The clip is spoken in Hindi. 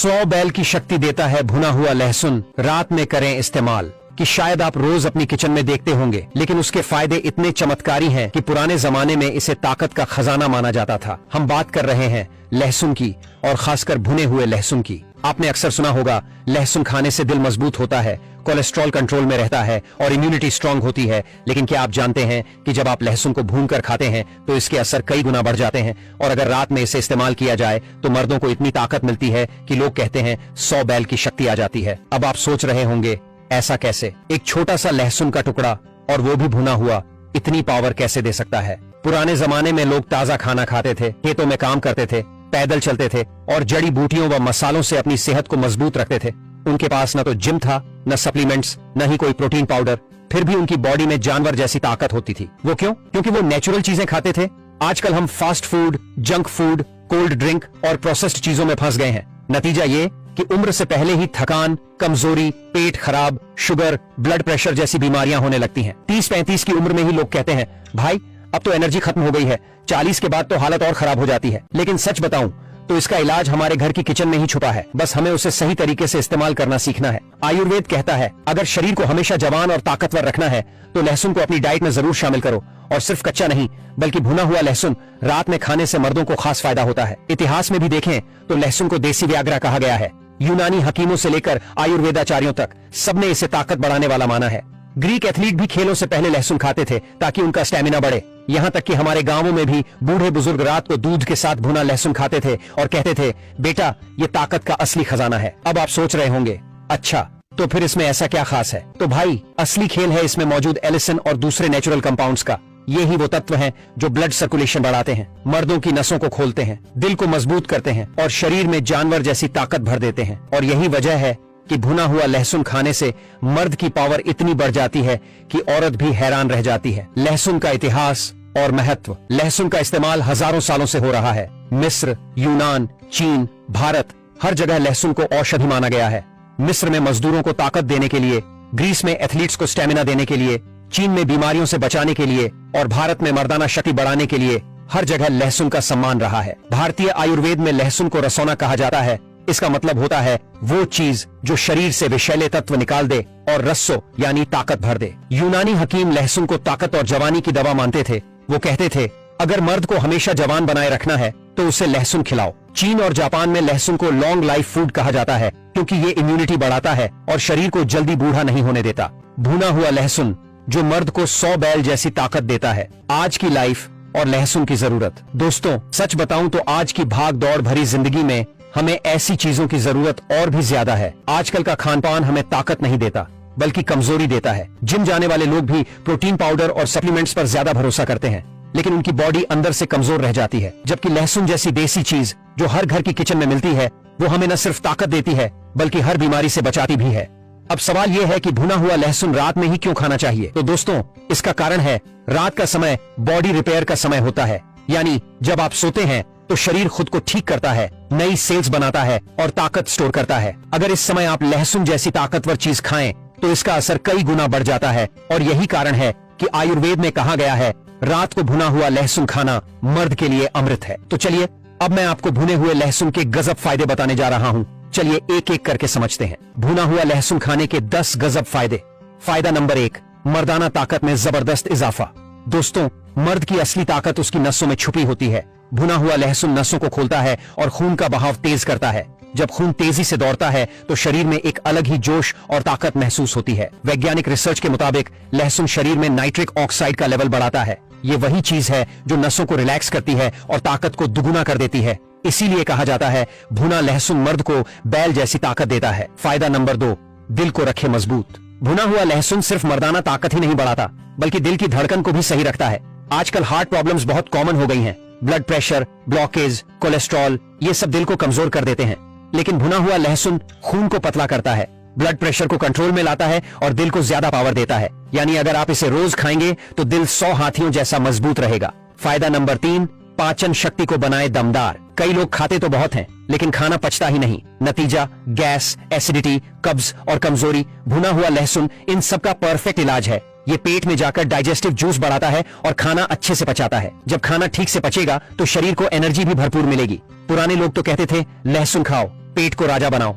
100 बैल की शक्ति देता है भुना हुआ लहसुन, रात में करें इस्तेमाल। कि शायद आप रोज अपनी किचन में देखते होंगे, लेकिन उसके फायदे इतने चमत्कारी हैं कि पुराने जमाने में इसे ताकत का खजाना माना जाता था। हम बात कर रहे हैं लहसुन की, और खासकर भुने हुए लहसुन की। आपने अक्सर सुना होगा लहसुन खाने से दिल मजबूत होता है, कोलेस्ट्रॉल कंट्रोल में रहता है और इम्यूनिटी स्ट्रांग होती है। लेकिन क्या आप जानते हैं कि जब आप लहसुन को भूनकर खाते हैं तो इसके असर कई गुना बढ़ जाते हैं, और अगर रात में इसे इस्तेमाल किया जाए तो मर्दों को इतनी ताकत मिलती है कि लोग कहते हैं 100 बैल की शक्ति आ जाती है। अब आप सोच रहे होंगे ऐसा कैसे? एक छोटा सा लहसुन का टुकड़ा, और वो भी भुना हुआ, इतनी पावर कैसे दे सकता है? पुराने जमाने में लोग ताजा खाना खाते थे, खेतों में काम करते थे, पैदल चलते थे और जड़ी बूटियों व मसालों से अपनी सेहत को मजबूत रखते थे। उनके पास न तो जिम था, न सप्लीमेंट्स, न ही कोई प्रोटीन पाउडर, फिर भी उनकी बॉडी में जानवर जैसी ताकत होती थी। वो क्यों? क्योंकि वो नेचुरल चीजें खाते थे। आजकल हम fast food, junk food, cold drink और प्रोसेस्ड चीजों में फंस गए हैं। नतीजा ये कि उम्र से पहले ही थकान, कमजोरी, पेट खराब, शुगर, ब्लड प्रेशर जैसी बीमारियां होने लगती हैं। 30-35 की उम्र में ही लोग कहते हैं भाई अब तो एनर्जी खत्म हो गई है। 40 के बाद तो हालत और खराब हो जाती है। लेकिन सच बताऊं तो इसका इलाज हमारे घर की किचन में ही छुपा है। बस हमें उसे सही तरीके से इस्तेमाल करना सीखना है। आयुर्वेद कहता है अगर शरीर को हमेशा जवान और ताकतवर रखना है तो लहसुन को अपनी डाइट में जरूर शामिल करो, और सिर्फ कच्चा नहीं बल्कि भुना हुआ लहसुन रात में खाने से मर्दों को खास फायदा होता है। इतिहास में भी देखें तो लहसुन को देसी व्याग्रा कहा गया है। यूनानी हकीमों से लेकर आयुर्वेदाचार्यों तक सबने इसे ताकत बढ़ाने वाला माना है। ग्रीक एथलीट भी खेलों से पहले लहसुन खाते थे ताकि उनका स्टेमिना बढ़े। यहाँ तक कि हमारे गांवों में भी बूढ़े बुजुर्ग रात को दूध के साथ भुना लहसुन खाते थे और कहते थे बेटा ये ताकत का असली खजाना है। अब आप सोच रहे होंगे अच्छा तो फिर इसमें ऐसा क्या खास है? तो भाई असली खेल है इसमें मौजूद एलिसिन और दूसरे नेचुरल कंपाउंड्स का। ये ही वो तत्व हैं जो ब्लड सर्कुलेशन बढ़ाते हैं, मर्दों की नसों को खोलते हैं, दिल को मजबूत करते हैं और शरीर में जानवर जैसी ताकत भर देते हैं। और यही वजह है कि भुना हुआ लहसुन खाने से मर्द की पावर इतनी बढ़ जाती है कि औरत भी हैरान रह जाती है। लहसुन का इतिहास और महत्व। लहसुन का इस्तेमाल हजारों सालों से हो रहा है। मिस्र, यूनान, चीन, भारत, हर जगह लहसुन को औषधि माना गया है। मिस्र में मजदूरों को ताकत देने के लिए, ग्रीस में एथलीट्स को स्टेमिना देने के लिए, चीन में बीमारियों से बचाने के लिए और भारत में मर्दाना शक्ति बढ़ाने के लिए हर जगह लहसुन का सम्मान रहा है। भारतीय आयुर्वेद में लहसुन को रसौना कहा जाता है। इसका मतलब होता है वो चीज जो शरीर से विषैले तत्व निकाल दे और रस्सो यानी ताकत भर दे। यूनानी हकीम लहसुन को ताकत और जवानी की दवा मानते थे। वो कहते थे अगर मर्द को हमेशा जवान बनाए रखना है तो उसे लहसुन खिलाओ। चीन और जापान में लहसुन को लॉन्ग लाइफ फूड कहा जाता है क्योंकि ये इम्यूनिटी बढ़ाता है और शरीर को जल्दी बूढ़ा नहीं होने देता। भुना हुआ लहसुन जो मर्द को 100 बैल जैसी ताकत देता है। आज की लाइफ और लहसुन की जरूरत। दोस्तों सच बताऊं तो आज की भाग दौड़ भरी जिंदगी में हमें ऐसी चीजों की जरूरत और भी ज्यादा है। आजकल का खान पान हमें ताकत नहीं देता बल्कि कमजोरी देता है। जिम जाने वाले लोग भी प्रोटीन पाउडर और सप्लीमेंट्स पर ज्यादा भरोसा करते हैं, लेकिन उनकी बॉडी अंदर से कमजोर रह जाती है। जबकि लहसुन जैसी देसी चीज जो हर घर की किचन में मिलती है वो हमें न सिर्फ ताकत देती है बल्कि हर बीमारी से बचाती भी है। अब सवाल यह है कि भुना हुआ लहसुन रात में ही क्यों खाना चाहिए? तो दोस्तों इसका कारण है रात का समय बॉडी रिपेयर का समय होता है। यानी जब आप सोते हैं तो शरीर खुद को ठीक करता है, नई सेल्स बनाता है और ताकत स्टोर करता है। अगर इस समय आप लहसुन जैसी ताकतवर चीज खाएं तो इसका असर कई गुना बढ़ जाता है। और यही कारण है कि आयुर्वेद में कहा गया है रात को भुना हुआ लहसुन खाना मर्द के लिए अमृत है। तो चलिए अब मैं आपको भुने हुए लहसुन के गजब फायदे बताने जा रहा हूँ। चलिए एक एक करके समझते हैं। भुना हुआ लहसुन खाने के 10 गजब फायदे। फायदा नंबर 1, मर्दाना ताकत में जबरदस्त इजाफा। दोस्तों मर्द की असली ताकत उसकी नसों में छुपी होती है। भुना हुआ लहसुन नसों को खोलता है और खून का बहाव तेज करता है। जब खून तेजी से दौड़ता है तो शरीर में एक अलग ही जोश और ताकत महसूस होती है। वैज्ञानिक रिसर्च के मुताबिक लहसुन शरीर में नाइट्रिक ऑक्साइड का लेवल बढ़ाता है। ये वही चीज है जो नसों को रिलैक्स करती है और ताकत को दुगुना कर देती है। इसीलिए कहा जाता है भुना लहसुन मर्द को बैल जैसी ताकत देता है। फायदा नंबर 2, दिल को रखे मजबूत। भुना हुआ लहसुन सिर्फ मर्दाना ताकत ही नहीं बढ़ाता बल्कि दिल की धड़कन को भी सही रखता है। आजकल हार्ट प्रॉब्लम्स बहुत कॉमन हो गई हैं। ब्लड प्रेशर, ब्लॉकेज, कोलेस्ट्रॉल, ये सब दिल को कमजोर कर देते हैं। लेकिन भुना हुआ लहसुन खून को पतला करता है, ब्लड प्रेशर को कंट्रोल में लाता है और दिल को ज्यादा पावर देता है। यानी अगर आप इसे रोज खाएंगे तो दिल 100 हाथियों जैसा मजबूत रहेगा। फायदा नंबर 3, पाचन शक्ति को बनाए दमदार। कई लोग खाते तो बहुत हैं लेकिन खाना पचता ही नहीं। नतीजा गैस, एसिडिटी, कब्ज और कमजोरी। भुना हुआ लहसुन इन सब का परफेक्ट इलाज है। ये पेट में जाकर डाइजेस्टिव जूस बढ़ाता है और खाना अच्छे से पचाता है। जब खाना ठीक से पचेगा तो शरीर को एनर्जी भी भरपूर मिलेगी। पुराने लोग तो कहते थे लहसुन खाओ पेट को राजा बनाओ।